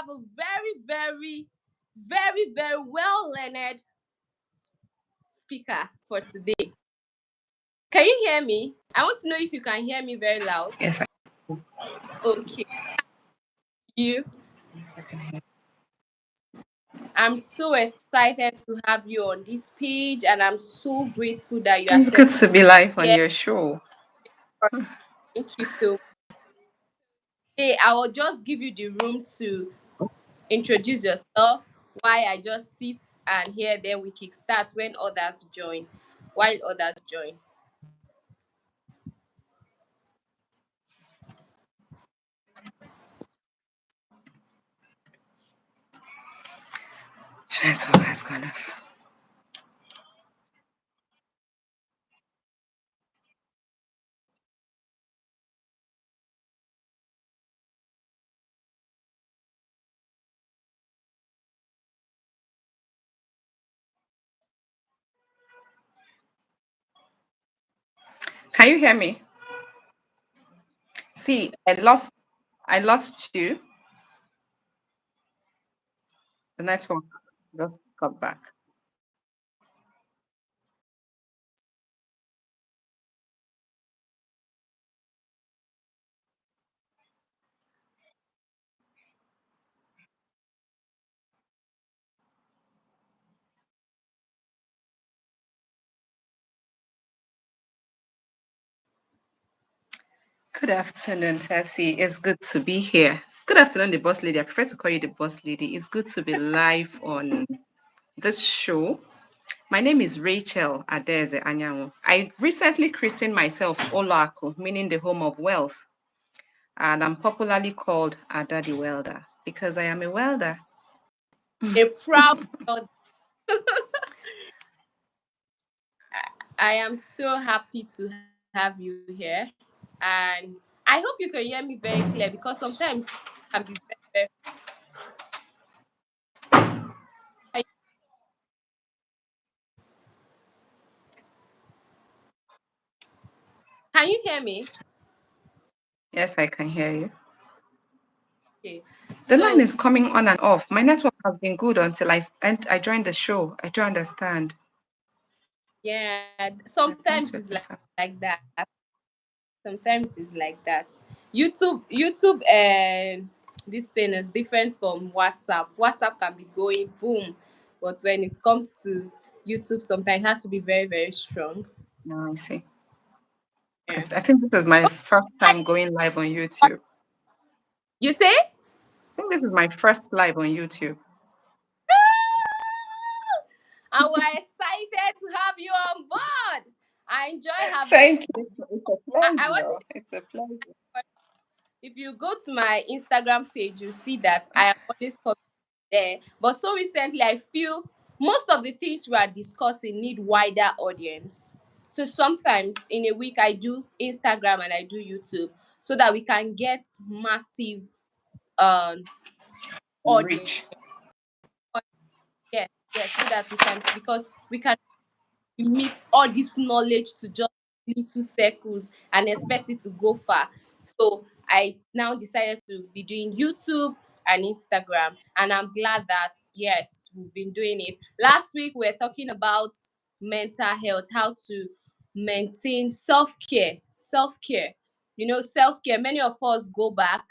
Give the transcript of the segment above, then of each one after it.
have a very, very, very, very well learned speaker for today. Can you hear me? I want to know if you can hear me very loud. Yes, Okay. You. I can hear. I'm so excited to have you on this page, and I'm so grateful that you It's good accepted. to be live on Yeah, your show. thank you so much. Hey, I will just give you the room to introduce yourself. Why I just sit and hear, then we kickstart when others join. While others join. Network has gone off. Can you hear me? See, I lost you. The network just got back. Good afternoon, Tessie. It's good to be here. Good afternoon, the boss lady. I prefer to call you the boss lady. It's good to be live on this show. My name is Rachel Adeze Anyanwu. I recently christened myself Olaku, meaning the home of wealth, and I'm popularly called Ada the Welder because I am a welder. A proud elder. I am so happy to have you here, and I hope you can hear me very clear because sometimes it can be very, very. Can you hear me? Yes, I can hear you. Okay. The line So is coming on and off. My network has been good until I joined the show. I don't understand. yeah, I want sometimes to it's better. like that. Sometimes it's like that. YouTube and this thing is different from WhatsApp. WhatsApp can be going boom, but when it comes to YouTube, sometimes it has to be very, very strong. No, I see. Yeah. I think this is my first time going live on YouTube. You say? I think this is my first live on YouTube. And we're excited to have you on board. I enjoy having Thank you. you. It's a I wasn't. pleasure. It's a pleasure. If you go to my Instagram page, you see that I am always coming there. But so recently, I feel most of the things we are discussing need wider audience. So sometimes in a week, I do Instagram and I do YouTube so that we can get massive um audience. Rich. Yes, yes, so that we can, because we can mix all this knowledge to just little circles and expect it to go far. So I now decided to be doing YouTube and Instagram, and I'm glad that yes, we've been doing it. Last week we were talking about mental health, how to maintain self-care. Self-care. Self-care. Many of us go back,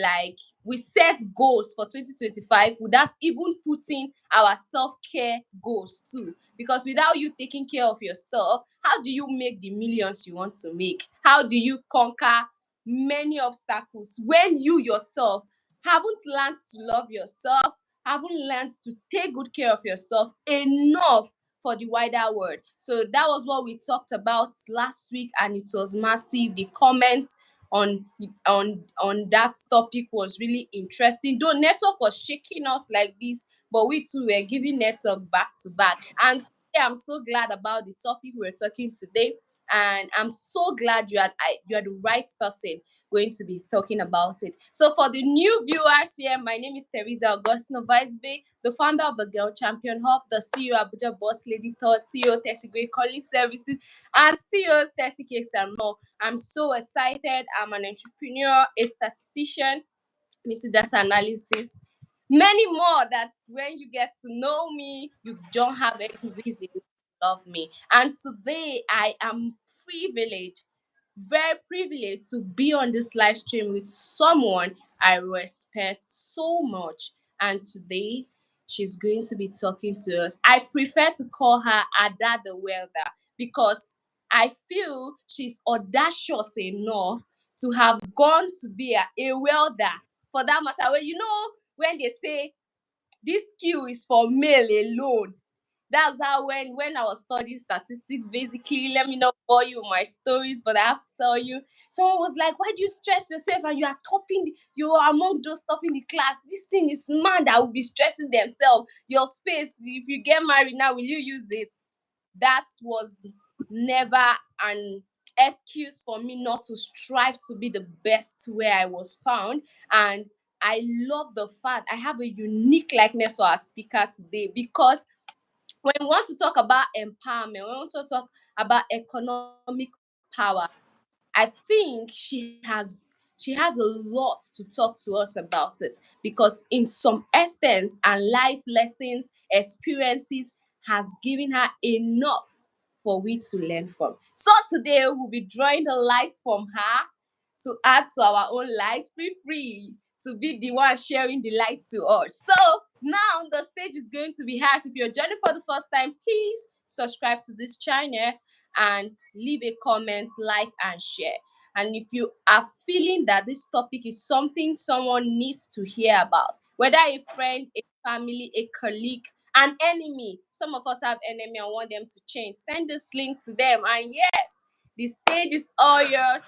like, we set goals for 2025 without even putting our self-care goals too, because without you taking care of yourself, how do you make the millions you want to make? How do you conquer many obstacles when you yourself haven't learned to love yourself, haven't learned to take good care of yourself enough for the wider world? So that was what we talked about last week, and it was massive. The comments on on that topic was really interesting. Though network was shaking us like this, but we too were giving network back to back. And today I'm so glad about the topic we're talking today. And I'm so glad you are the right person going to be talking about it. So for the new viewers here, my name is Teresa Augustino Vicebe, the founder of the Girl Champion Hub, the CEO Abuja Boss Lady Thought, CEO Tessie Gray Calling Services, and CEO Tessie Cakes and more. I'm so excited. I'm an entrepreneur, a statistician, I'm into data analysis, many more that when you get to know me, you don't have any reason to love me. And today I am privileged, very privileged to be on this live stream with someone I respect so much. And today she's going to be talking to us. I prefer to call her Ada the Welder because I feel she's audacious enough to have gone to be a welder, for that matter. Well, you know, when they say this skill is for male alone. That's how when I was studying statistics, basically, let me not bore you with my stories, but I have to tell you, someone was like, "Why do you stress yourself and you are topping, you are among those topping the class? This thing is man that will be stressing themselves. Your space, if you get married now, will you use it?" That was never an excuse for me not to strive to be the best where I was found. And I love the fact I have a unique likeness for our speaker today, because when we want to talk about empowerment, when we want to talk about economic power, I think she has a lot to talk to us about it, because in some extent and life lessons, experiences has given her enough for we to learn from. So today we'll be drawing the lights from her to add to our own light. Feel free to be the one sharing the light to us. So now the stage is going to be hers. If you're joining for the first time, please subscribe to this channel and leave a comment, like, and share. And if you are feeling that this topic is something someone needs to hear about, whether a friend, a family, a colleague, an enemy, some of us have enemy and want them to change, send this link to them. And yes, the stage is all yours.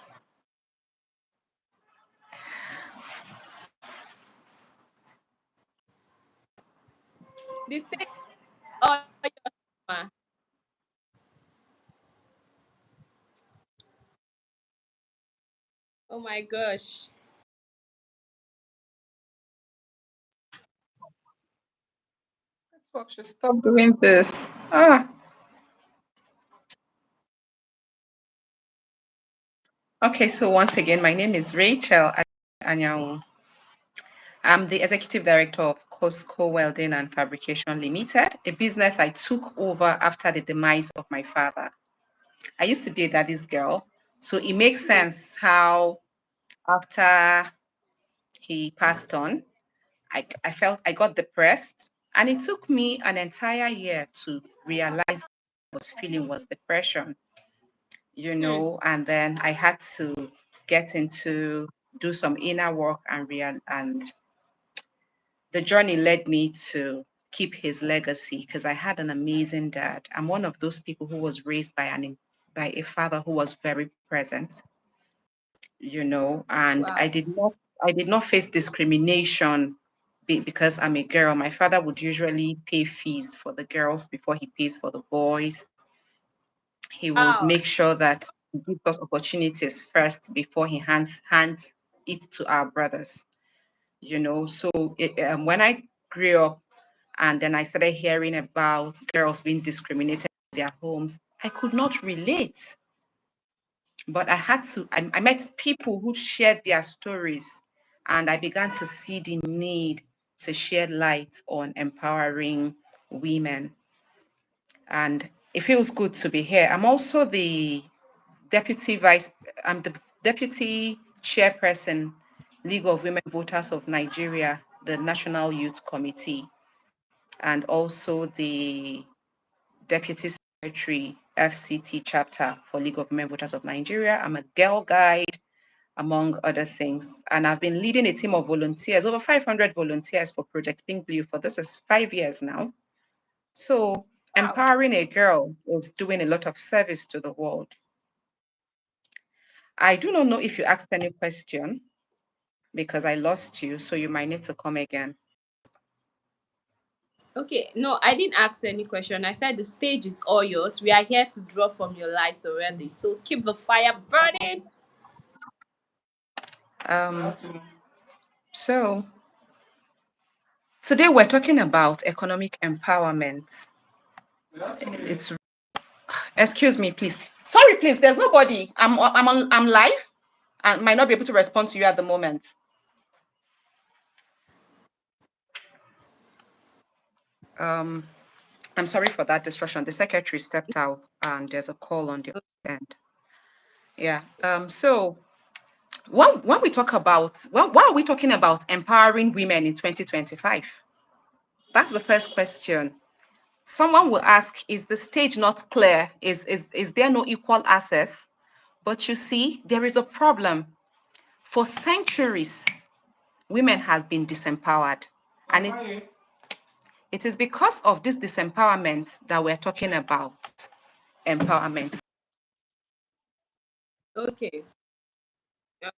The stage is all yours, ma. Oh my gosh. Network should stop doing this. Ah, okay. So once again, my name is Rachel Anyanwu. I'm the executive director of Costco Welding and Fabrication Limited, a business I took over after the demise of my father. I used to be a daddy's girl, so it makes sense how after he passed on, I felt I got depressed, and it took me an entire year to realize what I was feeling was depression, Hmm. and then I had to get into do some inner work and the journey led me to keep his legacy because I had an amazing dad. I'm one of those people who was raised by a father who was very present, and Wow. I did not face discrimination because I'm a girl. My father would usually pay fees for the girls before he pays for the boys. He would Wow. make sure that he gives us opportunities first before he hands it to our brothers. So when I grew up and then I started hearing about girls being discriminated in their homes, I could not relate. But I met people who shared their stories, and I began to see the need to shed light on empowering women. And it feels good to be here. Deputy Vice, I'm the Deputy Chairperson, League of Women Voters of Nigeria, the National Youth Committee, and also the Deputy Secretary, FCT chapter for League of Women Voters of Nigeria. I'm a girl guide, among other things. And I've been leading a team of volunteers, over 500 volunteers for Project Pink Blue for this is 5 years now. So Wow. empowering a girl is doing a lot of service to the world. I do not know if you asked any question because I lost you, so you might need to come again. Okay, no, I didn't ask any question. I said the stage is all yours. We are here to draw from your light already. So keep the fire burning. Um, so today we're talking about economic empowerment. It's Excuse me, please. Sorry, please. There's nobody. I'm live and might not be able to respond to you at the moment. Um, I'm sorry for that disruption. The secretary stepped out and there's a call on the end. Yeah. So when we talk about, well, why are we talking about empowering women in 2025? That's the first question. Someone will ask, is the stage not clear? Is there no equal access? But you see, there is a problem. For centuries, women have been disempowered. And it is because of this disempowerment that we're talking about empowerment. Okay. Yeah.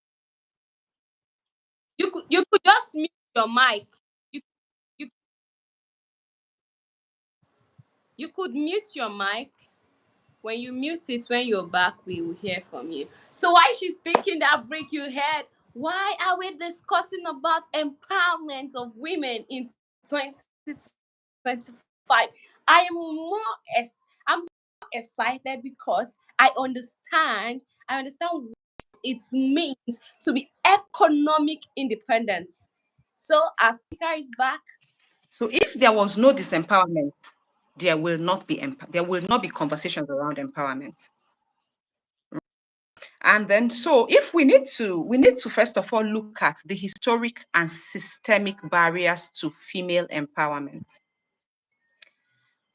You could just mute your mic. You you you could mute your mic. When you mute it, when you're back, we will hear from you. So while she's taking that break, you heard, why are we discussing about empowerment of women in 2025? I am more I'm so excited because I understand what it means to be economic independence. So our speaker is back. So if there was no disempowerment, there will not be conversations around empowerment. And then so if we need to first of all look at the historic and systemic barriers to female empowerment.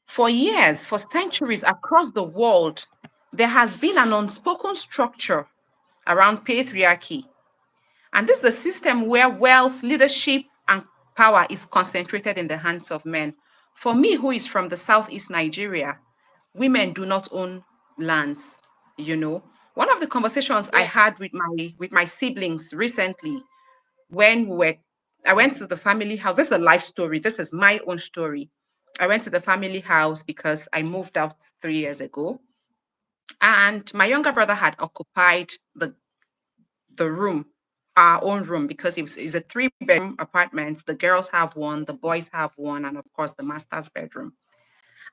For years, for centuries across the world, there has been an unspoken structure around patriarchy. And this is a system where wealth, leadership, and power is concentrated in the hands of men. For me, who is from the southeast Nigeria, women do not own lands. You know, one of the conversations I Yeah. had with my siblings recently when we were, I went to the family house. This is a life story. This is my own story. I went to the family house because I moved out 3 years ago, and my younger brother had occupied the room, our own room, because it's a three-bedroom apartment. The girls have one, the boys have one, and of course the master's bedroom.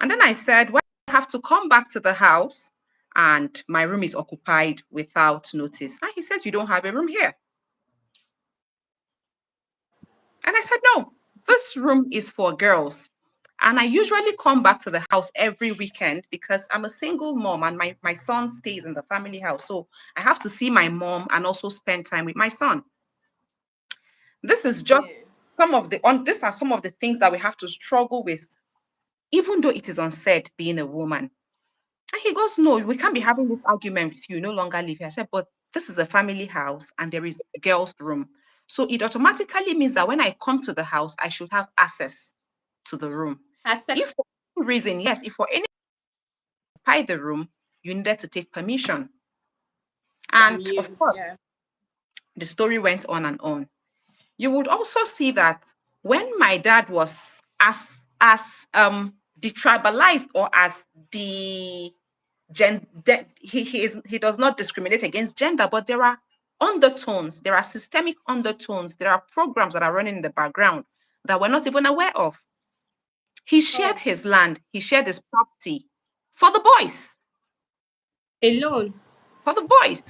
And then I said, well, I have to come back to the house and my room is occupied without notice. And he says, you don't have a room here. And I said, no, this room is for girls. And I usually come back to the house every weekend because I'm a single mom and my son stays in the family house. So I have to see my mom and also spend time with my son. This is just Yeah. these are some of the things that we have to struggle with, even though it is unsaid being a woman. And he goes, no, we can't be having this argument with you. You no longer live here. I said, but this is a family house and there is girls' room. So it automatically means that when I come to the house, I should have access to the room. If Access for any reason, yes, if for any occupy the room, you needed to take permission. from And of you. course, Yeah. the story went on and on. You would also see that when my dad was as detribalized or as the he does not discriminate against gender, but there are undertones, there are systemic undertones, there are programs that are running in the background that we're not even aware of. He shared Oh, his land, he shared his property for the boys, alone. for the boys.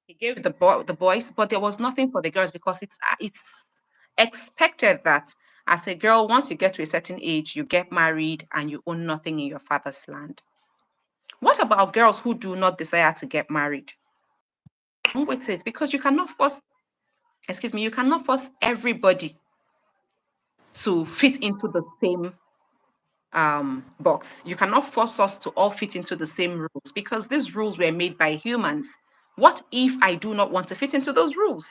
He gave the boys, but there was nothing for the girls because it's expected that as a girl, once you get to a certain age, you get married and you own nothing in your father's land. What about girls who do not desire to get married? Wrong with it because you cannot force, excuse me, you cannot force everybody to fit into the same box. You cannot force us to all fit into the same rules because these rules were made by humans. What if I do not want to fit into those rules?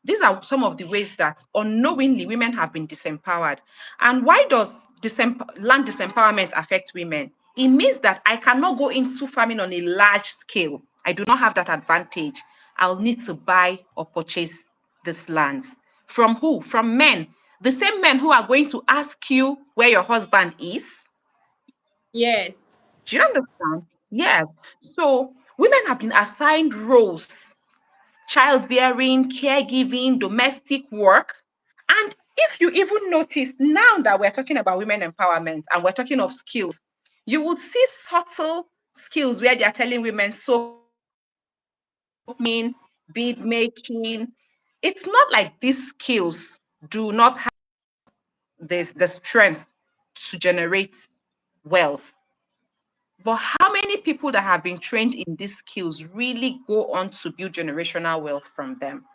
These are some of the ways that unknowingly women have been disempowered. And why does land disempowerment affect women? It means that I cannot go into farming on a large scale. I do not have that advantage. I'll need to buy or purchase these lands. From who? From men. The same men who are going to ask you where your husband is. Yes. Do you understand? Yes. So women have been assigned roles: childbearing, caregiving, domestic work. And if you even notice now that we're talking about women empowerment and we're talking of skills, you would see subtle skills where they're telling women soaping, bead making. It's not like these skills do not have the strength to generate wealth. But how many people that have been trained in these skills really go on to build generational wealth from them?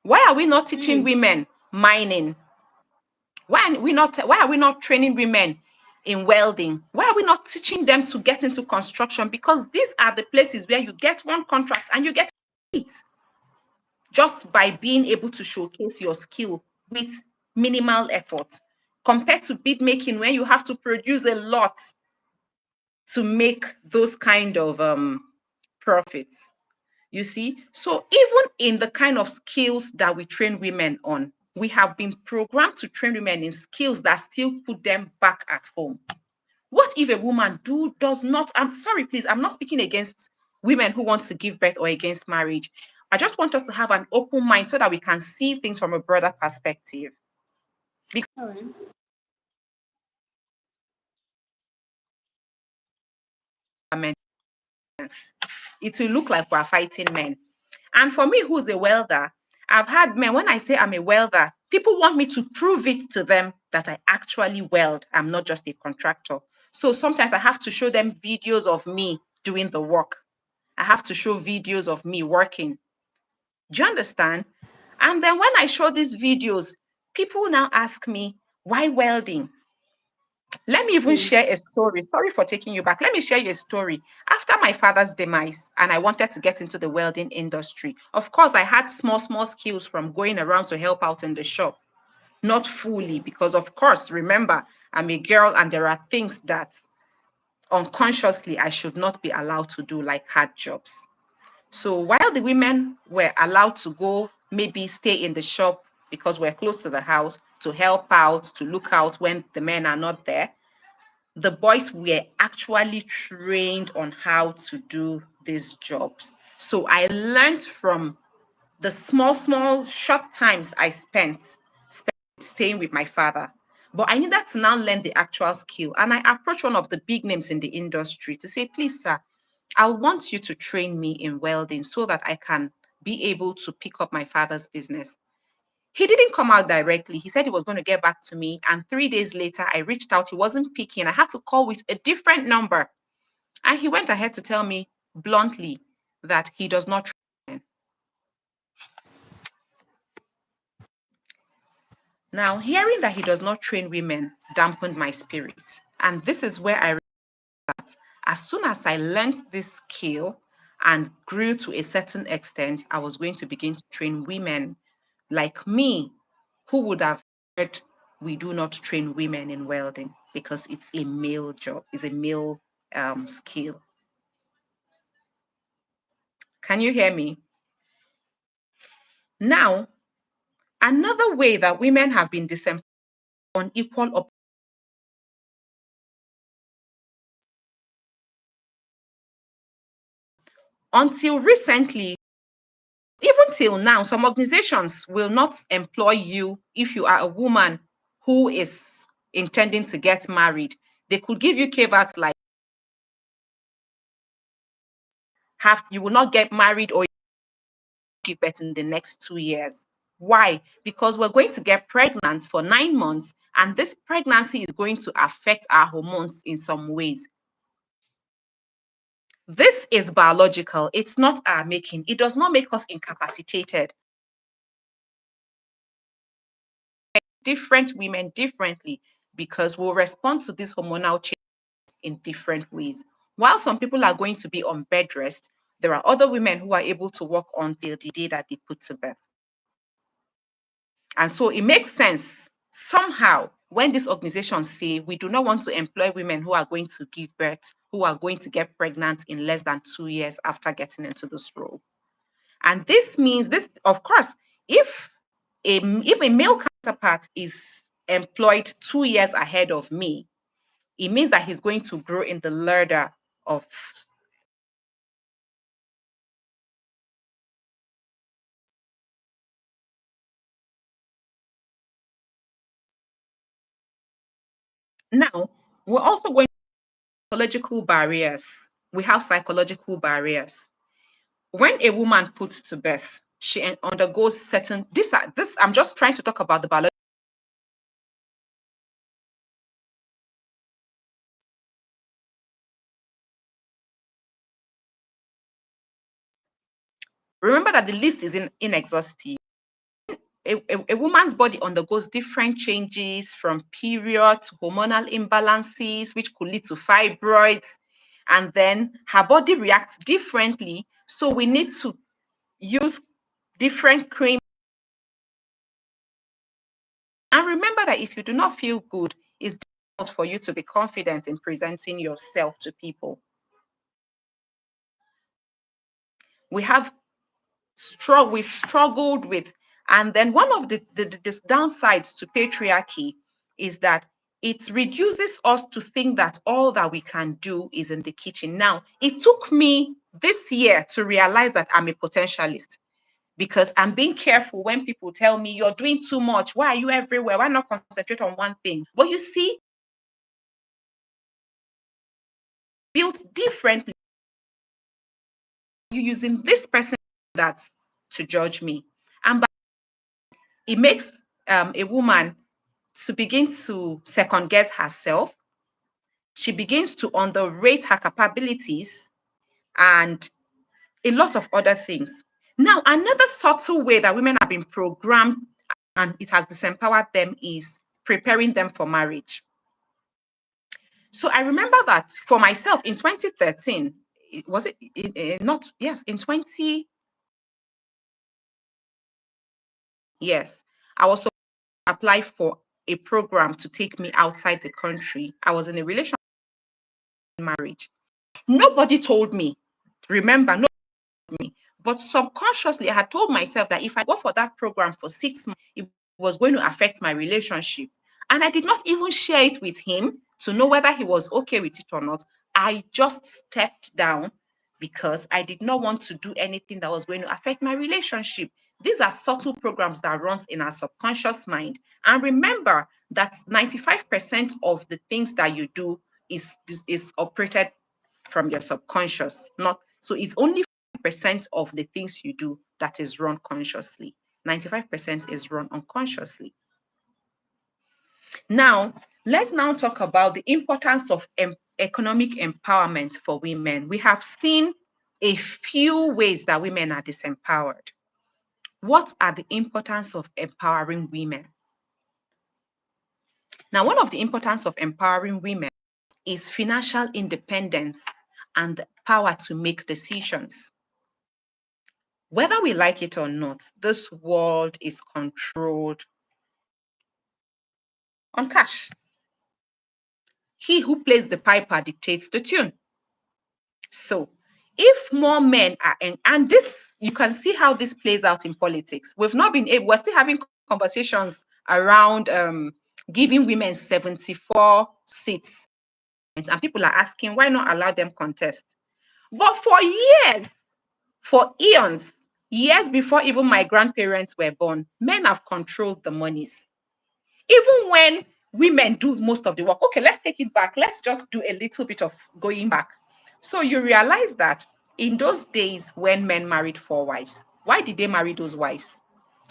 Why are we not teaching Hmm. women mining? Why are we not training women in welding? Why are we not teaching them to get into construction? Because these are the places where you get one contract and you get it just by being able to showcase your skill with minimal effort, compared to bid making where you have to produce a lot to make those kind of profits. You see, so even in the kind of skills that we train women on, we have been programmed to train women in skills that still put them back at home. What if a woman does not, I'm sorry, please, I'm not speaking against women who want to give birth or against marriage. I just want us to have an open mind so that we can see things from a broader perspective. All right. It will look like we're fighting men. And for me, who's a welder, I've had men, when I say I'm a welder, people want me to prove it to them that I actually weld. I'm not just a contractor. So sometimes I have to show them videos of me doing the work. I have to show videos of me working. Do you understand? And then when I show these videos, people now ask me, why welding? Let me even Hmm. share a story. Sorry for taking you back. Let me share you a story. After my father's demise, and I wanted to get into the welding industry, of course, I had small, small skills from going around to help out in the shop. Not fully, because, of course, remember, I'm a girl and there are things that unconsciously I should not be allowed to do, like hard jobs. So while the women were allowed to go, maybe stay in the shop because we're close to the house to help out, to look out when the men are not there, the boys were actually trained on how to do these jobs. So I learned from the small, small, short times I spent staying with my father. But I needed to now learn the actual skill. And I approached one of the big names in the industry to say, please, sir, I want you to train me in welding so that I can be able to pick up my father's business. He didn't come out directly. He said he was going to get back to me. And 3 days later, I reached out. He wasn't picking. I had to call with a different number. And he went ahead to tell me bluntly that he does not train. Now, hearing that he does not train women dampened my spirit. And this is where I realized that as soon as I learned this skill and grew to a certain extent, I was going to begin to train women like me who would have heard we do not train women in welding because it's a male job, it's a male skill. Can you hear me? Now, another way that women have been disempowered on equal until recently, even till now, some organizations will not employ you if you are a woman who is intending to get married. They could give you caveats like have you will not get married or give birth in the next 2 years. Why? Because we're going to get pregnant for 9 months, and this pregnancy is going to affect our hormones in some ways. This is biological, it's not our making. It does not make us incapacitated. Different women differently because we'll respond to this hormonal change in different ways. While some people are going to be on bed rest, there are other women who are able to work until the day that they put to birth. And so it makes sense somehow when these organizations say we do not want to employ women who are going to give birth, who are going to get pregnant in less than 2 years after getting into this role. And this means this, of course, if if a male counterpart is employed 2 years ahead of me, it means that he's going to grow in the ladder of now. We're also going to psychological barriers. We have psychological barriers. When a woman puts to birth, she undergoes certain this I'm just trying to talk about the biological Remember that the list is inexhaustive. A woman's body undergoes different changes from period to hormonal imbalances, which could lead to fibroids. And then her body reacts differently. So we need to use different cream. And remember that if you do not feel good, it's difficult for you to be confident in presenting yourself to people. We have we've struggled with. And then one of the downsides to patriarchy is that it reduces us to think that all that we can do is in the kitchen. Now, it took me this year to realize that I'm a potentialist because I'm being careful when people tell me you're doing too much. Why are you everywhere? Why not concentrate on one thing? But you see, built differently, you using this person that to judge me. And it makes a woman to begin to second guess herself. She begins to underrate her capabilities and a lot of other things. Now, another subtle way that women have been programmed and it has disempowered them is preparing them for marriage. So I remember that for myself in 2013, was it not? Yes, in 20, yes, I was supposed to apply for a program to take me outside the country. I was in a relationship marriage. Nobody told me. Remember, no me. But subconsciously, I had told myself that if I go for that program for 6 months, it was going to affect my relationship. And I did not even share it with him to know whether he was okay with it or not. I just stepped down because I did not want to do anything that was going to affect my relationship. These are subtle programs that runs in our subconscious mind. And remember that 95% of the things that you do is operated from your subconscious, not so it's only percent of the things you do that is run consciously. 95% is run unconsciously. Now, let's now talk about the importance of economic empowerment for women. We have seen a few ways that women are disempowered. What are the importance of empowering women? Now, one of the importance of empowering women is financial independence and the power to make decisions. Whether we like it or not, this world is controlled on cash. He who plays the piper dictates the tune. So, if more men are, and this, you can see how this plays out in politics. We've not been able, we're still having conversations around giving women 74 seats. And people are asking, why not allow them contest? But for years, for eons, years before even my grandparents were born, men have controlled the monies. Even when women do most of the work. Okay, let's take it back. Let's just do a little bit of going back. So you realize that in those days when men married four wives, why did they marry those wives?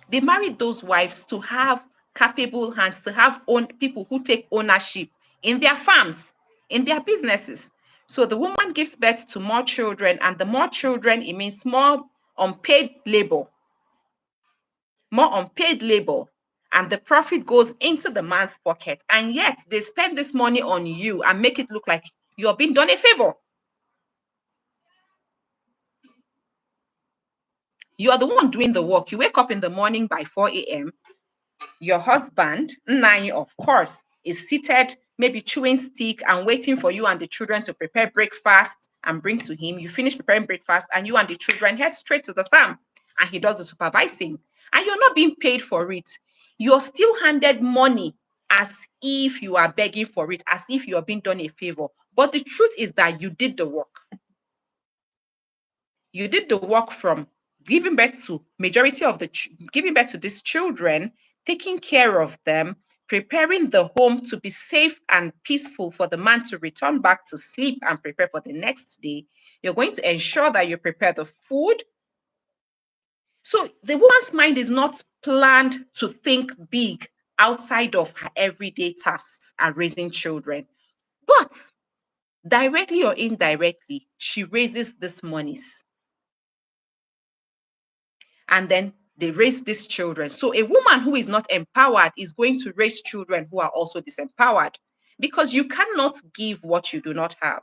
They married those wives to have capable hands, to have own people who take ownership in their farms, in their businesses. So the woman gives birth to more children, and the more children, it means more unpaid labor, and the profit goes into the man's pocket, and yet they spend this money on you and make it look like you're being done a favor. You are the one doing the work. You wake up in the morning by 4 a.m. Your husband, Nai, of course, is seated, maybe chewing stick and waiting for you and the children to prepare breakfast and bring to him. You finish preparing breakfast and you and the children head straight to the farm and he does the supervising. And you're not being paid for it. You're still handed money as if you are begging for it, as if you are being done a favor. But the truth is that you did the work. You did the work from giving birth to majority of the giving birth to these children, taking care of them, preparing the home to be safe and peaceful for the man to return back to sleep and prepare for the next day. You're going to ensure that you prepare the food. So the woman's mind is not planned to think big outside of her everyday tasks and raising children. But directly or indirectly, she raises these monies. and then they raise these children. So a woman who is not empowered is going to raise children who are also disempowered, because you cannot give what you do not have.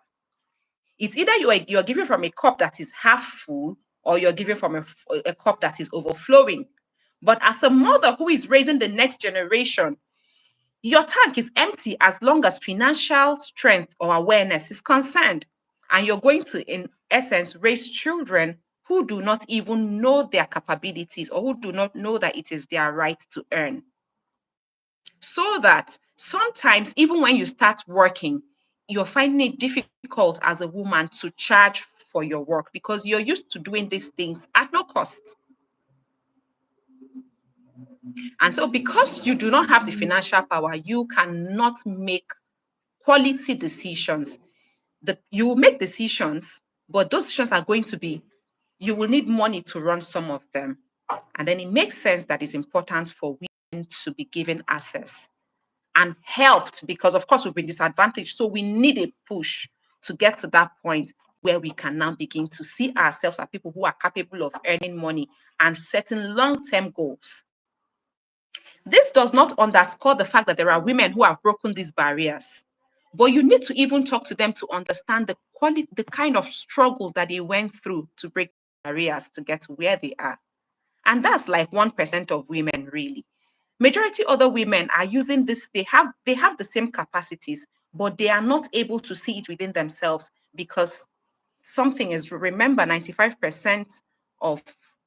It's either you're giving from a cup that is half full, or you're giving from a cup that is overflowing. But as a mother who is raising the next generation, your tank is empty as long as financial strength or awareness is concerned. And you're going to, in essence, raise children who do not even know their capabilities, or who do not know that it is their right to earn. So that sometimes, even when you start working, you're finding it difficult as a woman to charge for your work, because you're used to doing these things at no cost. And so, because you do not have the financial power, you cannot make quality decisions. You will make decisions, but those decisions are going to be, you will need money to run some of them. And then it makes sense that it's important for women to be given access and helped, because of course we've been disadvantaged. So we need a push to get to that point where we can now begin to see ourselves as people who are capable of earning money and setting long-term goals. This does not underscore the fact that there are women who have broken these barriers, but you need to even talk to them to understand the quality, the kind of struggles that they went through to break barriers to get to where they are. And that's like 1% of women, really. Majority other women are using this, they have the same capacities, but they are not able to see it within themselves, because something is, remember, 95% of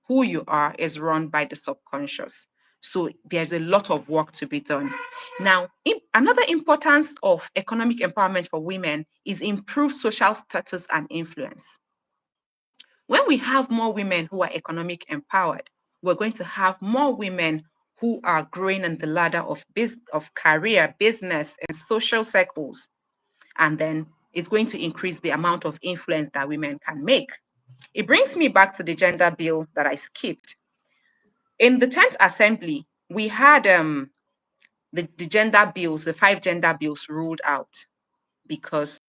who you are is run by the subconscious. So there's a lot of work to be done. Now, another importance of economic empowerment for women is improved social status and influence. When we have more women who are economic empowered, we're going to have more women who are growing in the ladder of career, business, and social circles. And then it's going to increase the amount of influence that women can make. It brings me back to the gender bill that I skipped. In the 10th Assembly, we had the gender bills, the 5 gender bills ruled out, because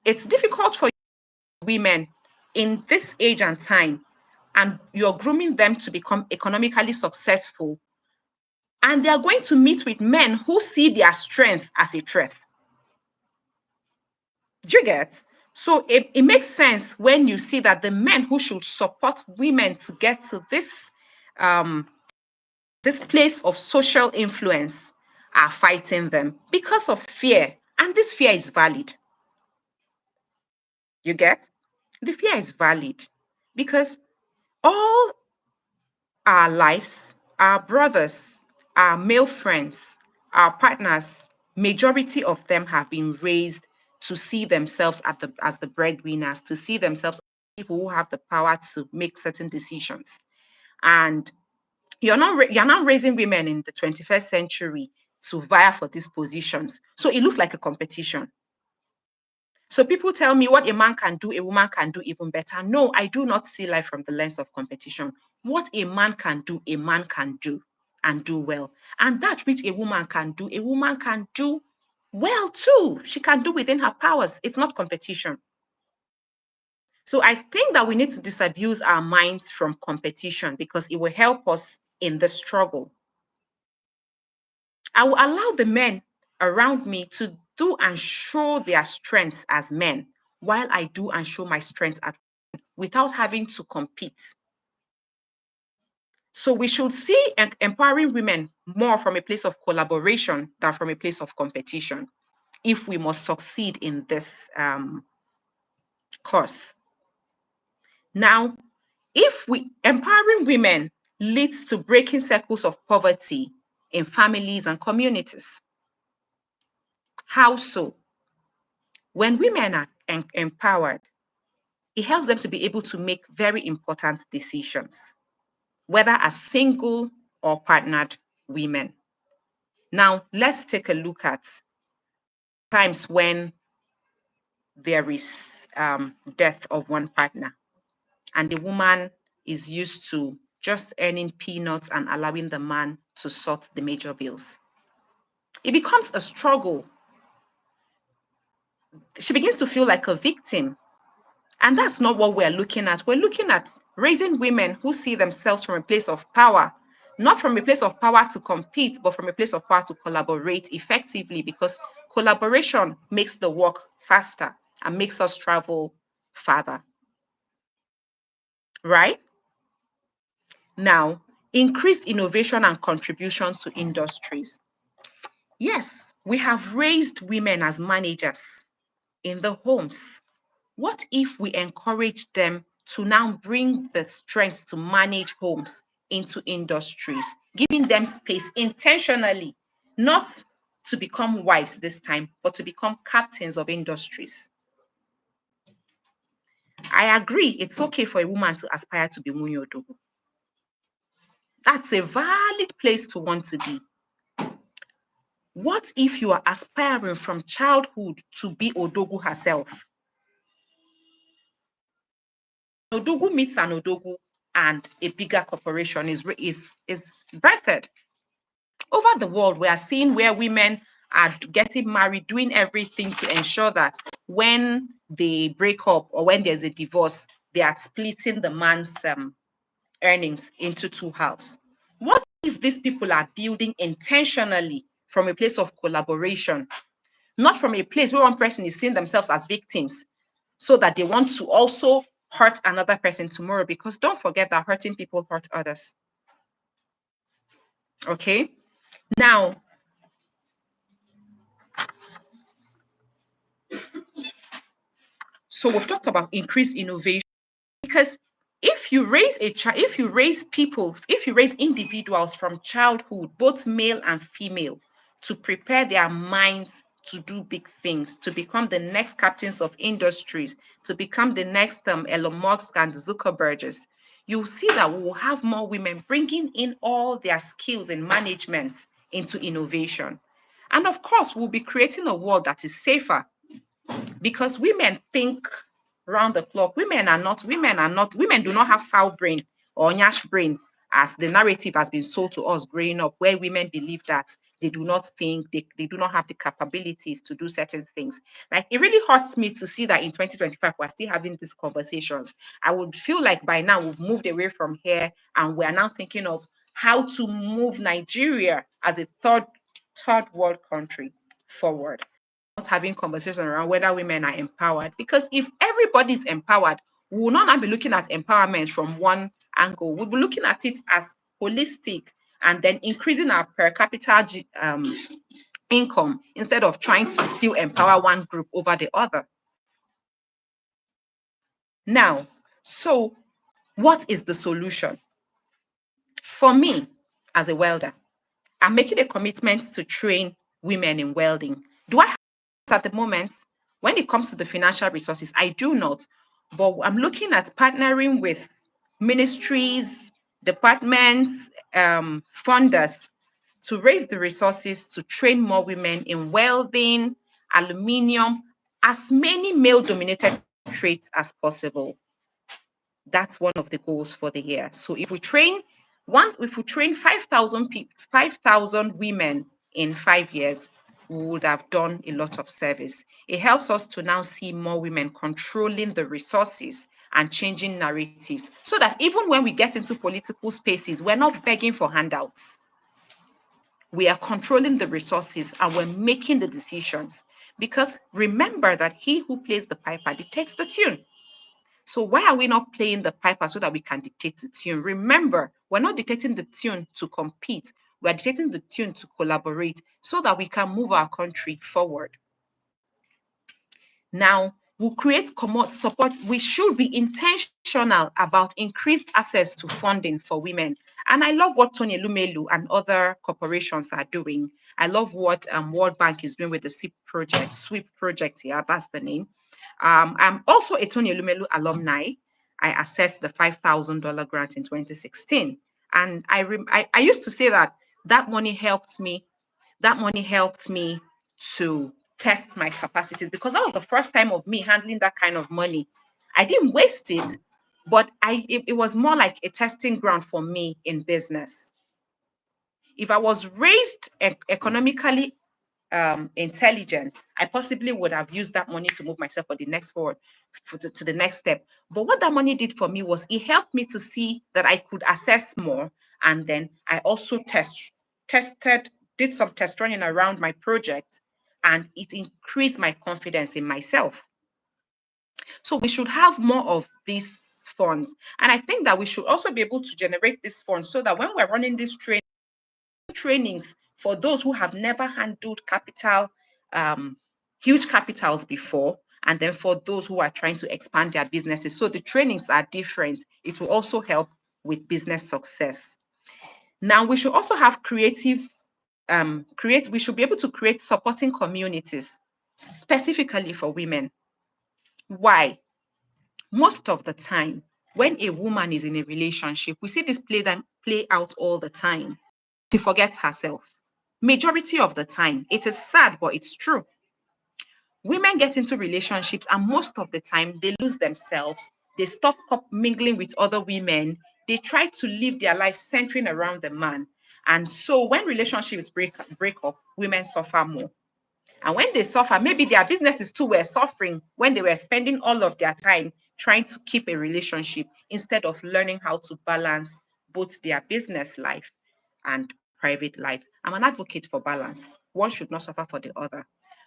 it's difficult for women in this age and time, and you're grooming them to become economically successful, and they are going to meet with men who see their strength as a threat. Do you get? So it makes sense when you see that the men who should support women to get to um, this place of social influence are fighting them because of fear. And this fear is valid. You get? The fear is valid, because all our lives, our brothers, our male friends, our partners, majority of them have been raised to see themselves as the breadwinners, to see themselves as people who have the power to make certain decisions. And you're not raising women in the 21st century to vie for these positions. So it looks like a competition. So people tell me what a man can do, a woman can do even better. No, I do not see life from the lens of competition. What a man can do, a man can do and do well. And that which a woman can do, a woman can do well too. She can do within her powers. It's not competition. So I think that we need to disabuse our minds from competition, because it will help us in the struggle. I will allow the men around me to do and show their strengths as men, while I do and show my strengths without having to compete. So we should see empowering women more from a place of collaboration than from a place of competition, if we must succeed in this course. Now, if we empowering women leads to breaking circles of poverty in families and communities. How so? When women are empowered, it helps them to be able to make very important decisions, whether as single or partnered women. Now, let's take a look at times when there is death of one partner, and the woman is used to just earning peanuts and allowing the man to sort the major bills. It becomes a struggle. She begins to feel like a victim. And that's not what we're looking at. We're looking at raising women who see themselves from a place of power, not from a place of power to compete, but from a place of power to collaborate effectively, because collaboration makes the work faster and makes us travel farther, right? Now, increased innovation and contributions to industries. Yes, we have raised women as managers in the homes. What if we encourage them to now bring the strength to manage homes into industries, giving them space intentionally, not to become wives this time, but to become captains of industries? I agree, it's okay for a woman to aspire to be Munyodogo. That's a valid place to want to be. What if you are aspiring from childhood to be Odogu herself? Odogu meets an Odogu and a bigger corporation is birthed. Over the world, we are seeing where women are getting married, doing everything to ensure that when they break up or when there's a divorce, they are splitting the man's earnings into two halves. What if these people are building intentionally from a place of collaboration, not from a place where one person is seeing themselves as victims, so that they want to also hurt another person tomorrow? Because don't forget that hurting people hurt others. Okay. Now, so we've talked about increased innovation, because if you raise people, if you raise individuals from childhood, both male and female, to prepare their minds to do big things, to become the next captains of industries, to become the next Elon Musk and Zuckerbergs, you'll see that we will have more women bringing in all their skills in management into innovation. And of course, we'll be creating a world that is safer, because women think round the clock. Women do not have foul brain or nyash brain, as the narrative has been sold to us growing up, where women believe that they do not think, they do not have the capabilities to do certain things. Like, it really hurts me to see that in 2025 we're still having these conversations. I would feel like by now we've moved away from here and we're now thinking of how to move Nigeria as a third world country forward, not having conversations around whether women are empowered. Because if everybody's empowered, we will not be looking at empowerment from one angle. We'll be looking at it as holistic, and then increasing our per capita income, instead of trying to still empower one group over the other. Now, so what is the solution? For me, as a welder, I'm making a commitment to train women in welding. Do I have at the moment? When it comes to the financial resources, I do not. But I'm looking at partnering with ministries, departments, funders, to raise the resources to train more women in welding, aluminium, as many male dominated trades as possible. That's one of the goals for the year. So if we train 5,000 people, 5,000 women in 5 years, we would have done a lot of service. It helps us to now see more women controlling the resources and changing narratives, so that even when we get into political spaces, we're not begging for handouts. We are controlling the resources and we're making the decisions. Because remember that he who plays the piper dictates the tune. So why are we not playing the piper so that we can dictate the tune? Remember, we're not dictating the tune to compete. We're dictating the tune to collaborate, so that we can move our country forward. Now, we'll create support. We should be intentional about increased access to funding for women. And I love what Tony Lumelu and other corporations are doing. I love what World Bank is doing with the SWIP project here. That's the name. I'm also a Tony Lumelu alumni. I assessed the $5,000 grant in 2016. And I used to say that that money helped me that money helped me to test my capacities, because that was the first time of me handling that kind of money. I didn't waste it. but it was more like a testing ground for me in business. If I was raised economically intelligent, I possibly would have used that money to move myself for the next forward, to the next step. But what that money did for me was it helped me to see that I could assess more, and then I also tested, did some test running around my project, and it increased my confidence in myself. So we should have more of these funds, and I think that we should also be able to generate these funds so that when we're running these trainings for those who have never handled capital, um, huge capitals before, and then for those who are trying to expand their businesses. So the trainings are different. It will also help with business success. Now we should also have we should be able to create supporting communities specifically for women. Why? Most of the time, when a woman is in a relationship, we see this play out all the time. She forgets herself. Majority of the time, it is sad, but it's true. Women get into relationships, and most of the time, they lose themselves. They stop mingling with other women. They try to live their life centering around the man. And so, when relationships break up, women suffer more. And when they suffer, maybe their businesses too were suffering when they were spending all of their time trying to keep a relationship instead of learning how to balance both their business life and private life. I'm an advocate for balance. One should not suffer for the other.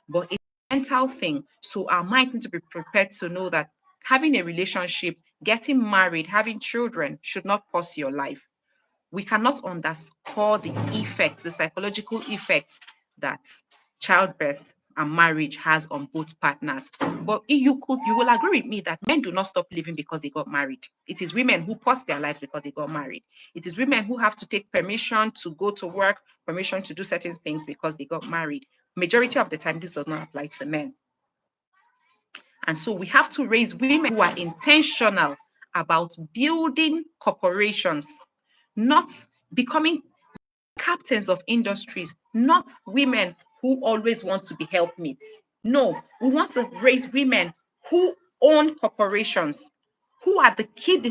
But it's a mental thing. So our minds need to be prepared to know that having a relationship, getting married, having children should not cost your life. We cannot underscore the effects, the psychological effects that childbirth and marriage has on both partners. But you will agree with me that men do not stop living because they got married. It is women who pause their lives because they got married. It is women who have to take permission to go to work, permission to do certain things because they got married. Majority of the time, this does not apply to men. And so we have to raise women who are intentional about building corporations, not becoming captains of industries, not women who always want to be helpmates. No, we want to raise women who own corporations, who are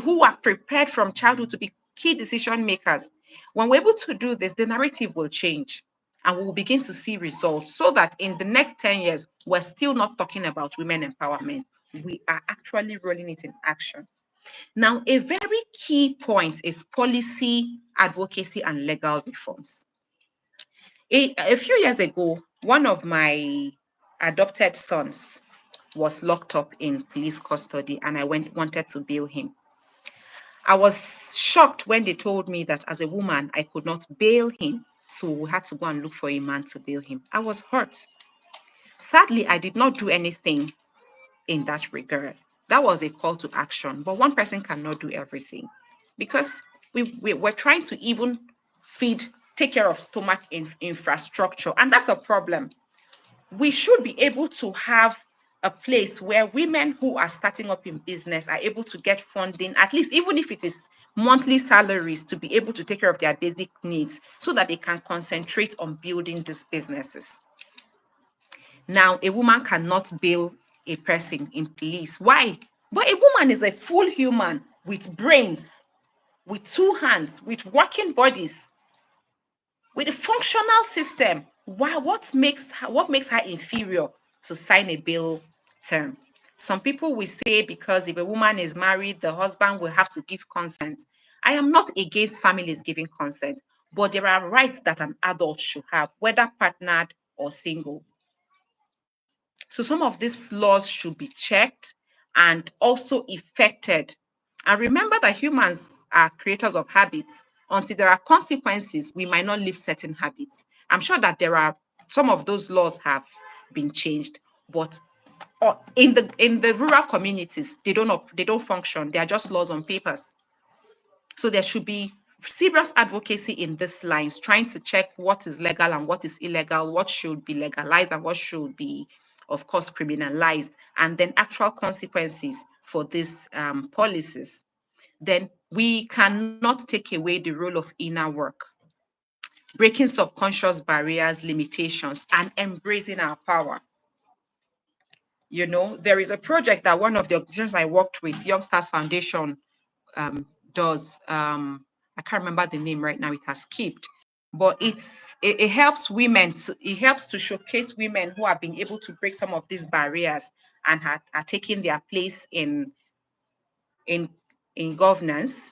who are prepared from childhood to be key decision makers. When we're able to do this, the narrative will change and we will begin to see results so that in the next 10 years, we're still not talking about women empowerment. We are actually rolling it in action. Now, a very key point is policy, advocacy, and legal reforms. A few years ago, one of my adopted sons was locked up in police custody, and I wanted to bail him. I was shocked when they told me that as a woman, I could not bail him. So we had to go and look for a man to bail him. I was hurt. Sadly, I did not do anything in that regard. That was a call to action, but one person cannot do everything because we're trying to even feed, take care of stomach infrastructure, and that's a problem. We should be able to have a place where women who are starting up in business are able to get funding, at least even if it is monthly salaries, to be able to take care of their basic needs so that they can concentrate on building these businesses. Now, a woman cannot bail a person in police. Why? But a woman is a full human with brains, with two hands, with working bodies, with a functional system. Why? What makes her inferior to sign a bail term? Some people will say because if a woman is married, the husband will have to give consent. I am not against families giving consent, but there are rights that an adult should have, whether partnered or single. So some of these laws should be checked and also effected. And remember that humans are creators of habits. Until there are consequences, we might not live certain habits. I'm sure that there are some of those laws have been changed, but in the rural communities, they don't function. They are just laws on papers. So there should be serious advocacy in these lines, trying to check what is legal and what is illegal, what should be legalized and what should be, of course, criminalized, and then actual consequences for these policies. Then we cannot take away the role of inner work, breaking subconscious barriers, limitations, and embracing our power. There is a project that one of the organizations I worked with, Youngsters Foundation, does. I can't remember the name right now. It has skipped, but it helps women. It helps to showcase women who have been able to break some of these barriers and are taking their place in in governance,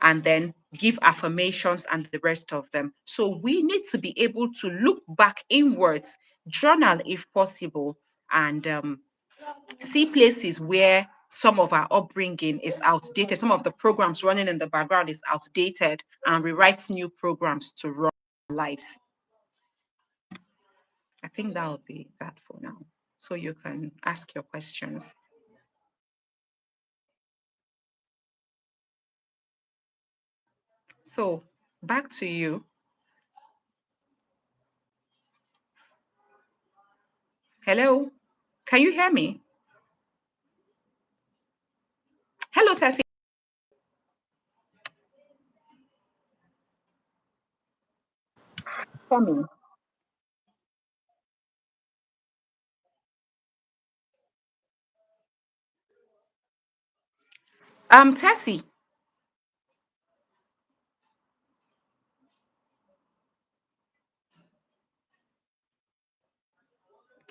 and then give affirmations and the rest of them. So we need to be able to look back inwards, journal if possible, and see places where some of our upbringing is outdated, some of the programs running in the background is outdated, and rewrite new programs to run our lives. I think that'll be that for now. So you can ask your questions. So back to you. Hello, can you hear me? Hello, Tessie. For me. Tessie.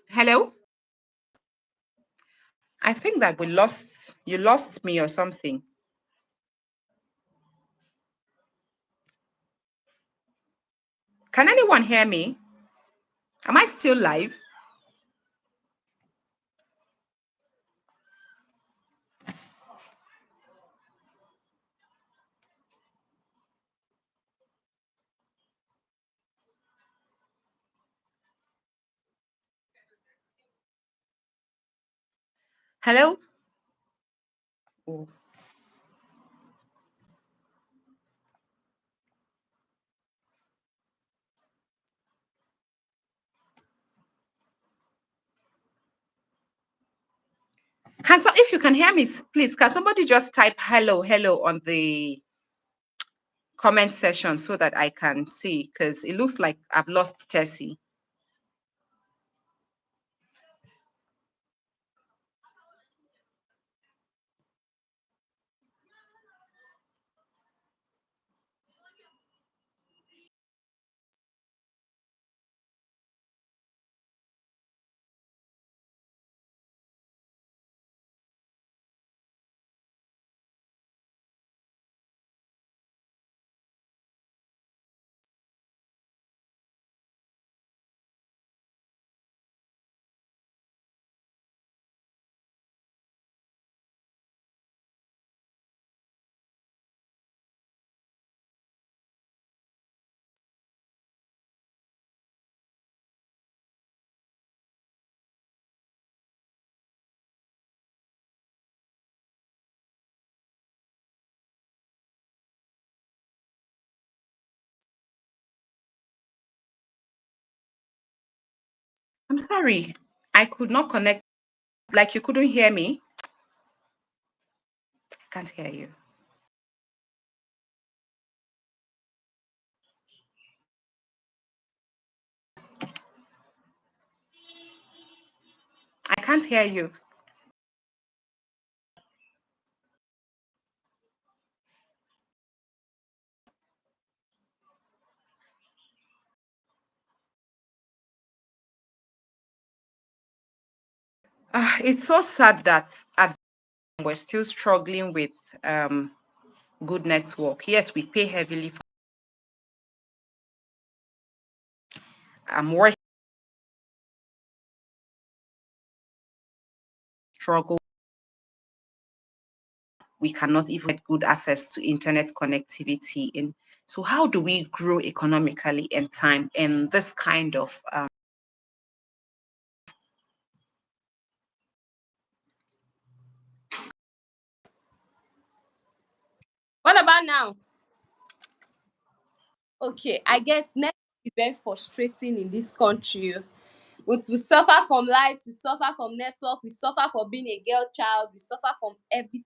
Hello. I think that we lost. You lost me or something. Can anyone hear me? Am I still live? Hello. Oh. If you can hear me, please, can somebody just type hello, hello on the comment section so that I can see? Because it looks like I've lost Tessie. I'm sorry. I could not connect. Like you couldn't hear me. I can't hear you. I can't hear you. It's so sad that we're still struggling with um, good network. Yet we pay heavily for work struggle. We cannot even get good access to internet connectivity. So how do we grow economically in time in this kind of What about now? Okay, I guess network is very frustrating in this country. We suffer from light, we suffer from network, we suffer for being a girl child, we suffer from everything.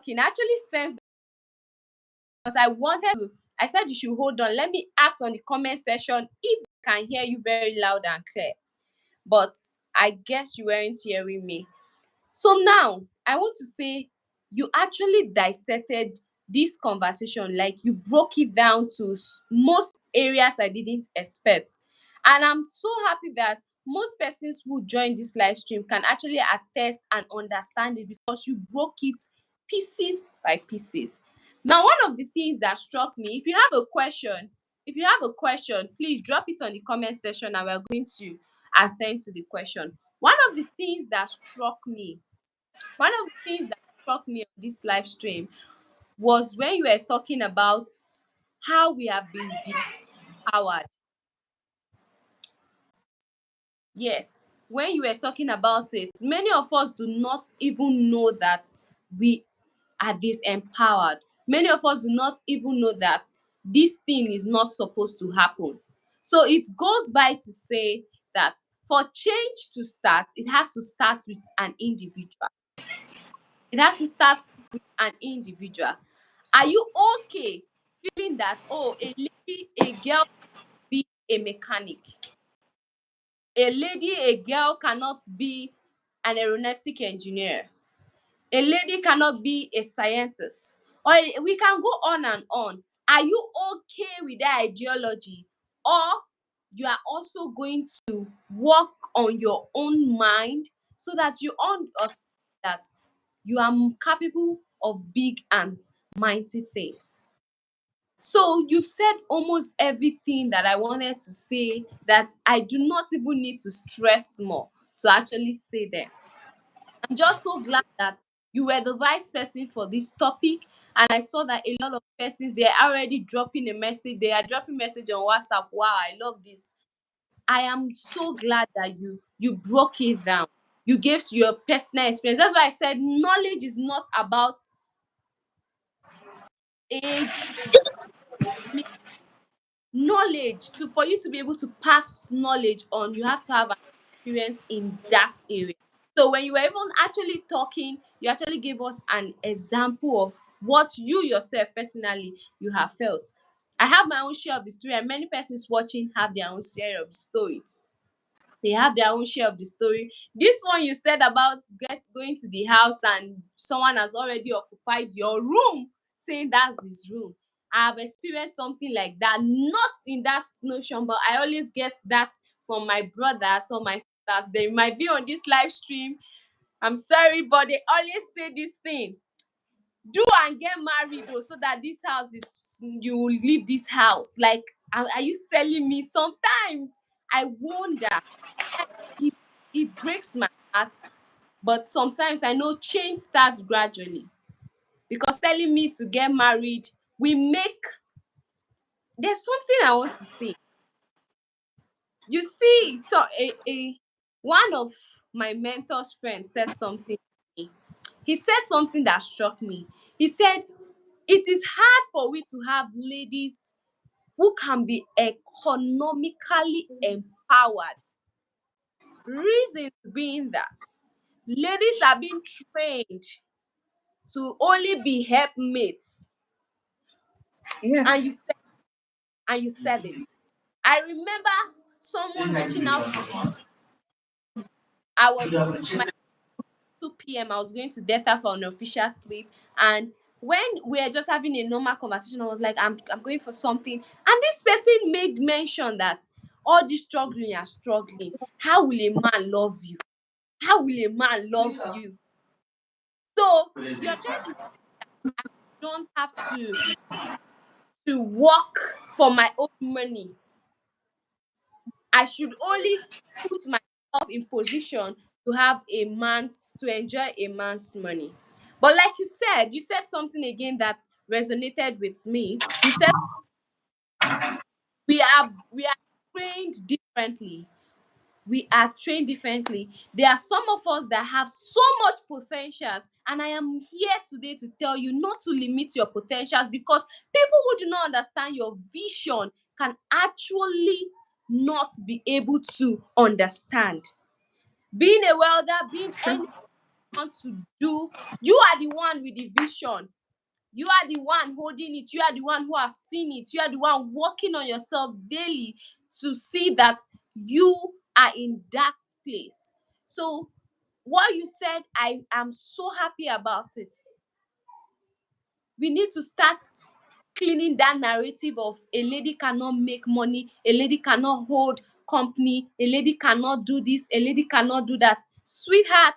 Can actually sense because I said you should hold on. Let me ask on the comment section if I can hear you very loud and clear. But I guess you weren't hearing me. So now I want to say you actually dissected this conversation, like you broke it down to most areas I didn't expect. And I'm so happy that most persons who join this live stream can actually attest and understand it because you broke it pieces by pieces. Now, one of the things that struck me, if you have a question, please drop it on the comment section and we're going to attend to the question. One of the things that struck me on this live stream was when you were talking about how we have been disempowered. Yes, when you were talking about it, many of us do not even know that we are disempowered. Many of us do not even know that this thing is not supposed to happen. So it goes by to say that for change to start, it has to start with an individual. It has to start with an individual. Are you okay feeling that, oh, a girl be a mechanic? A girl cannot be an aeronautic engineer. A lady cannot be a scientist. Or we can go on and on. Are you okay with that ideology? Or you are also going to work on your own mind so that you understand that you are capable of big and mighty things. So you've said almost everything that I wanted to say, that I do not even need to stress more to actually say them. I'm just so glad that you were the right person for this topic. And I saw that a lot of persons, they are already dropping a message. They are dropping message on WhatsApp. Wow, I love this. I am so glad that you broke it down. You gave your personal experience. That's why I said knowledge is not about age. Knowledge, to for you to be able to pass knowledge on, you have to have an experience in that area. So when you were even actually talking, you actually gave us an example of what you yourself personally you have felt. I have my own share of the story, and many persons watching have their own share of the story. They have their own share of the story. This one you said about going to the house and someone has already occupied your room, saying that's his room. I have experienced something like that, not in that notion, but I always get that from my brothers or my sisters. They might be on this live stream. I'm sorry, but they always say this thing. Do and get married though, so that this house is you will leave this house. Like, are you selling me? Sometimes I wonder. it, it breaks my heart, but sometimes I know change starts gradually. Because telling me to get married, we make there's something I want to say. You see, so a one of my mentor's friends said something to me. He said something that struck me. He said, it is hard for we to have ladies who can be economically empowered. Reason being that ladies are being trained to only be helpmates. And Yes. you said it. I remember someone reaching out to I was with my 2 p.m. I was going to Delta for an official trip, and when we were just having a normal conversation, I was like, I'm going for something. And this person made mention that all this struggling are struggling. How will a man love you? How will a man love you? So you're trying to don't have to work for my own money. I should only put myself in position to have to enjoy a man's money. But like you said something again that resonated with me. You said we are trained differently. We are trained differently. There are some of us that have so much potentials, and I am here today to tell you not to limit your potentials, because people who do not understand your vision can actually not be able to understand. Being a welder, being True. anyone you want to do, you are the one with the vision. You are the one holding it. You are the one who has seen it. You are the one working on yourself daily to see that you are in that place. So What you said, I am so happy about it. We need to start cleaning that narrative of a lady cannot make money, a lady cannot hold company, a lady cannot do this, a lady cannot do that. Sweetheart,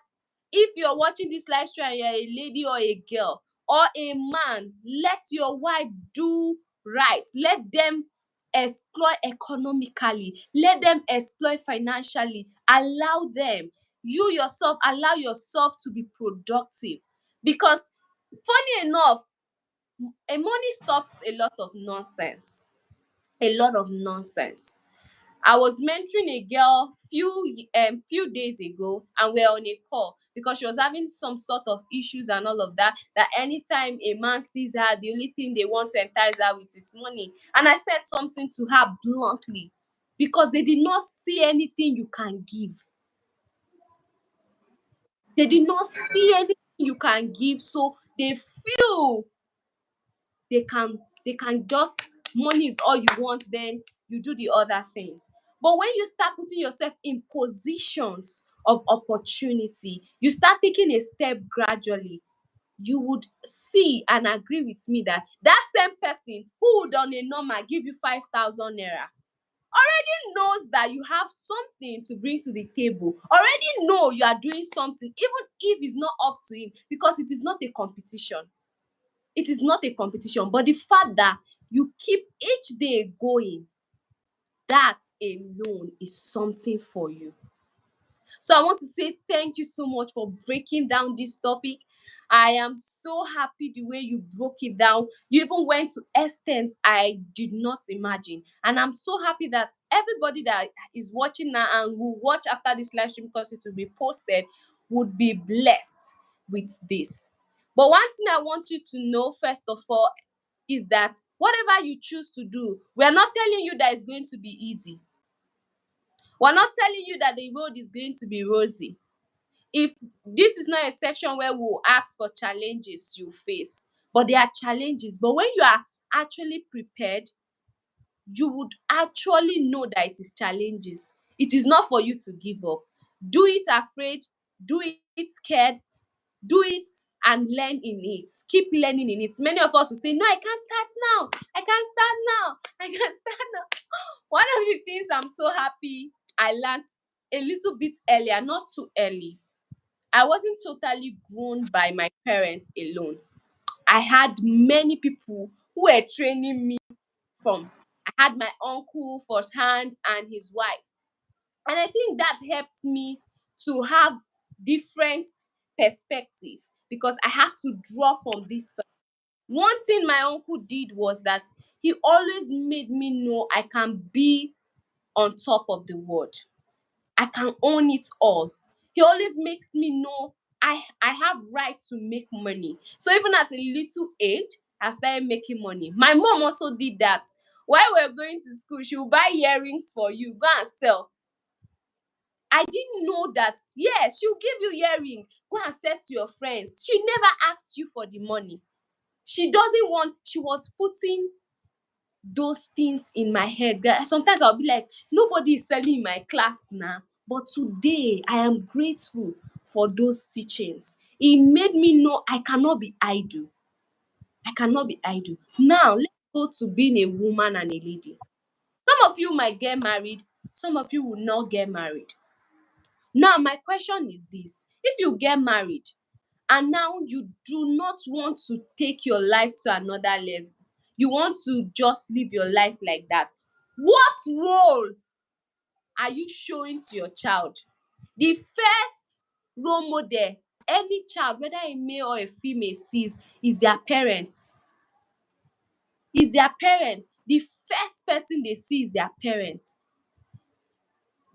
if you're watching this live stream and you're a lady or a girl or a man, let your wife do right. Let them exploit economically, let them exploit financially. Allow them. You yourself, allow yourself to be productive. Because funny enough, a money stops a lot of nonsense. A lot of nonsense. I was mentoring a girl few days ago, and we're on a call because she was having some sort of issues and all of that. That anytime a man sees her, the only thing they want to entice her with is money. And I said something to her bluntly, because they did not see anything you can give. They did not see anything you can give, so they feel they can just, money is all you want, then you do the other things. But when you start putting yourself in positions of opportunity, you start taking a step gradually, you would see and agree with me that that same person who would on a normal give you 5,000 naira already knows that you have something to bring to the table, already know you are doing something, even if it's not up to him, because it is not a competition. It is not a competition, but the fact that you keep each day going, that alone is something for you. So I want to say thank you so much for breaking down this topic. I am so happy the way you broke it down. You even went to extents I did not imagine. And I'm so happy that everybody that is watching now and will watch after this live stream, because it will be posted, would be blessed with this. But one thing I want you to know, first of all, is that whatever you choose to do, we are not telling you that it's going to be easy. We're not telling you that the road is going to be rosy. If this is not a section where we'll ask for challenges you face, but there are challenges. But when you are actually prepared, you would actually know that it is challenges. It is not for you to give up. Do it afraid, do it scared, do it and learn in it. Keep learning in it. Many of us will say, no, I can't start now. I can't start now. I can't start now. One of the things I'm so happy I learned a little bit earlier, not too early. I wasn't totally grown by my parents alone. I had many people who were training me from. I had my uncle firsthand and his wife. And I think that helps me to have different perspective, because I have to draw from this. One thing my uncle did was that he always made me know I can be on top of the world. I can own it all. He always makes me know I have right to make money. So even at a little age, I started making money. My mom also did that. While we were going to school, she would buy earrings for you, go and sell. I didn't know that. Yes, she'll give you earring, go and sell to your friends. She never asks you for the money. She doesn't want, she was putting those things in my head. Sometimes I'll be like, nobody is selling in my class now. But today, I am grateful for those teachings. It made me know I cannot be idle. I cannot be idle. Now, let's go to being a woman and a lady. Some of you might get married, some of you will not get married. Now, my question is this: if you get married and now you do not want to take your life to another level, you want to just live your life like that, what role are you showing to your child? The first role model any child, whether a male or a female, sees is their parents. Is their parents. The first person they see is their parents.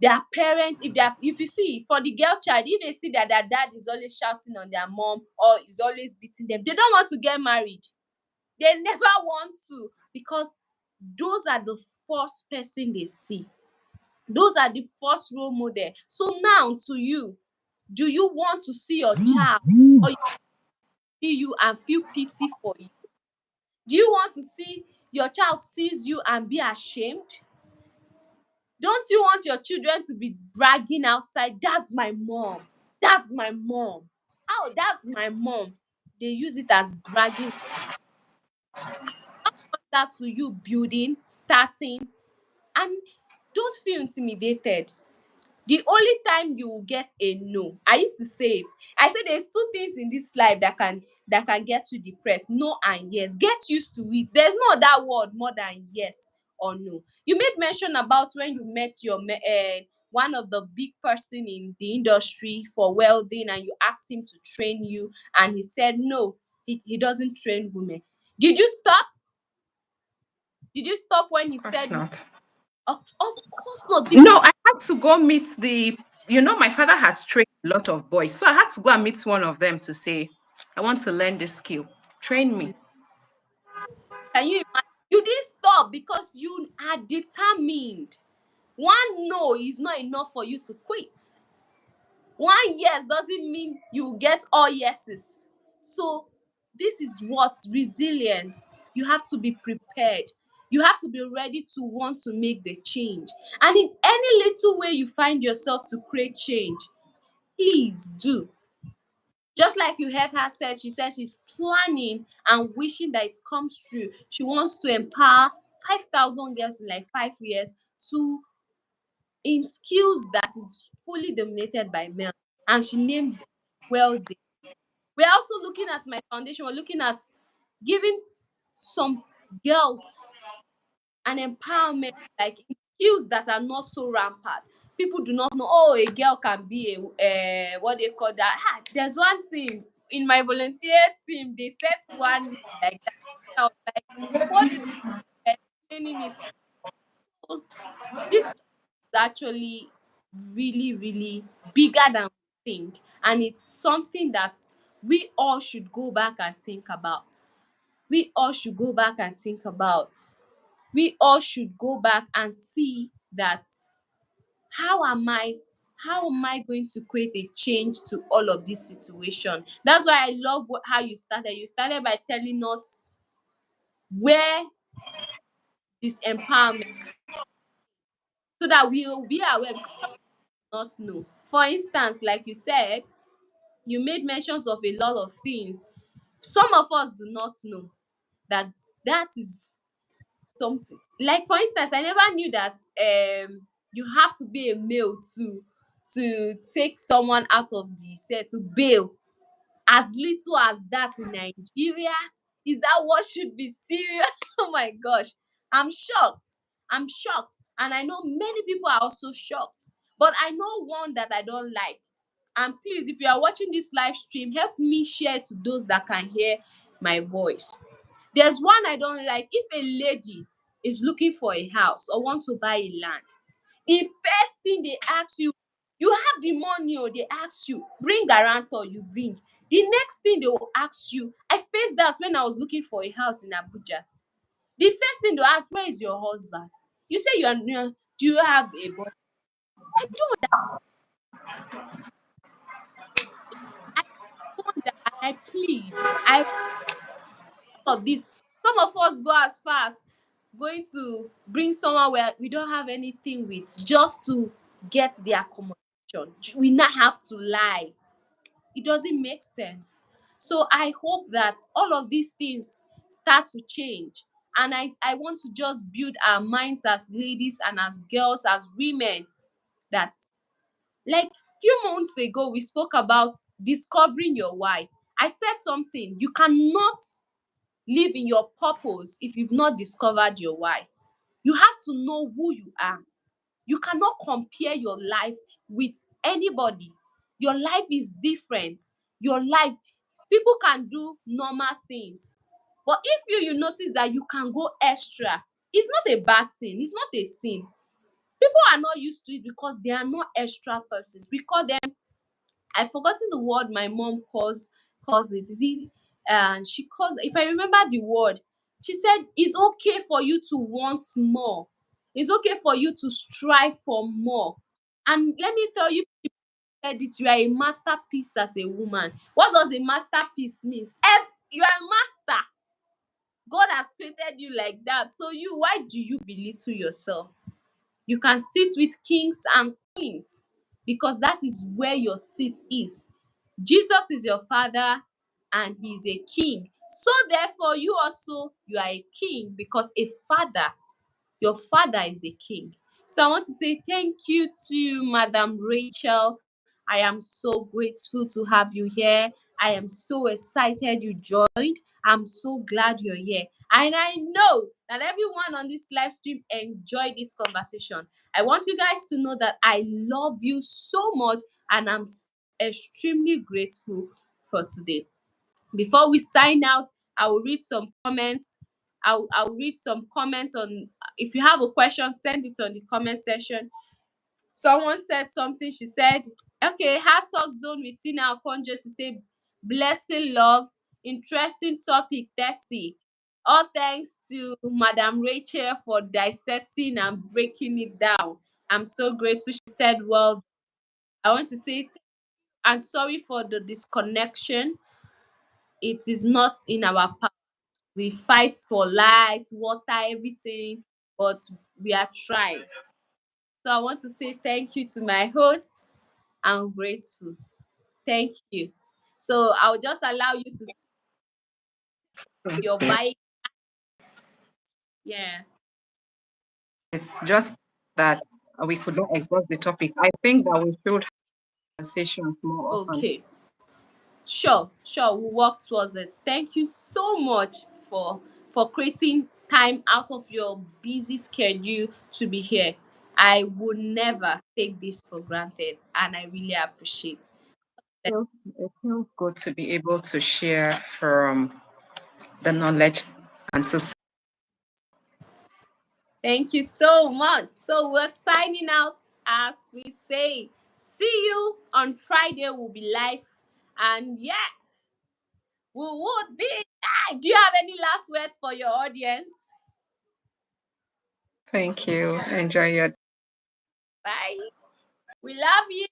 Their parents, if you see, for the girl child, if they see that their dad is always shouting on their mom or is always beating them, they don't want to get married. They never want to, because those are the first person they see. Those are the first role model. So now, to you, do you want to see your child, or you see you and feel pity for you? Do you want to see your child sees you and be ashamed? Don't you want your children to be bragging outside, that's my mom, That's my mom. How that's my mom. They use it as bragging. That to you building, starting, and don't feel intimidated. The only time you will get a no, I used to say it. I said there's two things in this life that can get you depressed: no and yes. Get used to it. There's no other word more than yes or no. You made mention about when you met one of the big person in the industry for welding, and you asked him to train you, and he said no, he doesn't train women. Did you stop? Did you stop when he Of course said no? not. Of course not, because No, I had to go meet my father has trained a lot of boys. So I had to go and meet one of them to say, I want to learn this skill. Train me. can you imagine? You didn't stop because you are determined. One no is not enough for you to quit. One yes doesn't mean you get all yeses. So this is what resilience. You have to be prepared. You have to be ready to want to make the change. And in any little way you find yourself to create change, please do. Just like you heard her said, she said she's planning and wishing that it comes true. She wants to empower 5,000 girls in like 5 years to in skills that is fully dominated by men. And she named them well day. We're also looking at my foundation. We're looking at giving some girls an empowerment, like in skills that are not so rampant. People do not know, oh, a girl can be a what they call that. Ah, there's one thing in my volunteer team, they set one name like that. I was like, what is explaining it? So this is actually really, really bigger than we think. And it's something that we all should go back and think about. We all should go back and think about. We all should go back and see that how am I how am I going to create a change to all of this situation. That's why I love how you started. You started by telling us where this empowerment, so that we will be aware, because not know. For instance, like you said, you made mentions of a lot of things. Some of us do not know that that is something. Like for instance, I never knew that you have to be a male to take someone out of the set to bail. As little as that in Nigeria? Is that what should be serious? Oh my gosh. I'm shocked. I'm shocked. And I know many people are also shocked. But I know one that I don't like. And please, if you are watching this live stream, help me share to those that can hear my voice. There's one I don't like. If a lady is looking for a house or want to buy a land, the first thing they ask you, you have the money, or they ask you, bring guarantor, you bring. The next thing they will ask you, I faced that when I was looking for a house in Abuja. The first thing they ask, where is your husband? You say do you have a boy? I don't. I wonder and I plead. I of this. Some of us go as far as going to bring someone where we don't have anything with, just to get the accommodation. We not have to lie. It doesn't make sense. So I hope that all of these things start to change. And I want to just build our minds as ladies and as girls, as women, that like few months ago we spoke about discovering your why. I said something, you cannot live in your purpose if you've not discovered your why. You have to know who you are. You cannot compare your life with anybody. Your life is different. Your life, people can do normal things. But if you notice that you can go extra, it's not a bad thing. It's not a sin. People are not used to it because they are not extra persons. We call them, I've forgotten the word my mom calls it. Is it and she calls, if I remember the word, she said it's okay for you to want more. It's okay for you to strive for more. And let me tell you, said it, you are a masterpiece as a woman. What does a masterpiece means? You are a master. God has created you like that. So why do you belittle yourself? You can sit with kings and queens. because that is where your seat is. Jesus is your father and he is a king. So therefore, you also, you are a king because a father, your father is a king. So I want to say thank you to Madam Rachel. I am so grateful to have you here. I am so excited you joined. I'm so glad you're here. And I know that everyone on this live stream enjoyed this conversation. I want you guys to know that I love you so much and I'm extremely grateful for today. Before we sign out, I will read some comments. I'll read some comments on. If you have a question, send it on the comment section. Someone said something. She said, "Okay, Heart Talk Zone with Tina Okonjo." She said, "Blessing love, interesting topic, Tessie. All thanks to Madam Rachel for dissecting and breaking it down. I'm so grateful." She said, "Well, I want to say I'm sorry for the disconnection. It is not in our power. We fight for light, water, everything, but we are trying." So I want to say thank you to my host. I'm grateful. Thank you. So I'll just allow you to see Thank your you. bike. Yeah. It's just that we could not exhaust the topics. I think that we should have conversations more often. Okay. Sure. We'll work towards it. Thank you so much for creating time out of your busy schedule to be here. I would never take this for granted, and I really appreciate. It feels good to be able to share from the knowledge and to Thank you so much. So we're signing out as we say. See you on Friday. We'll be live. And yeah, we would be. Do you have any last words for your audience? thank you. Enjoy your Bye. We love you.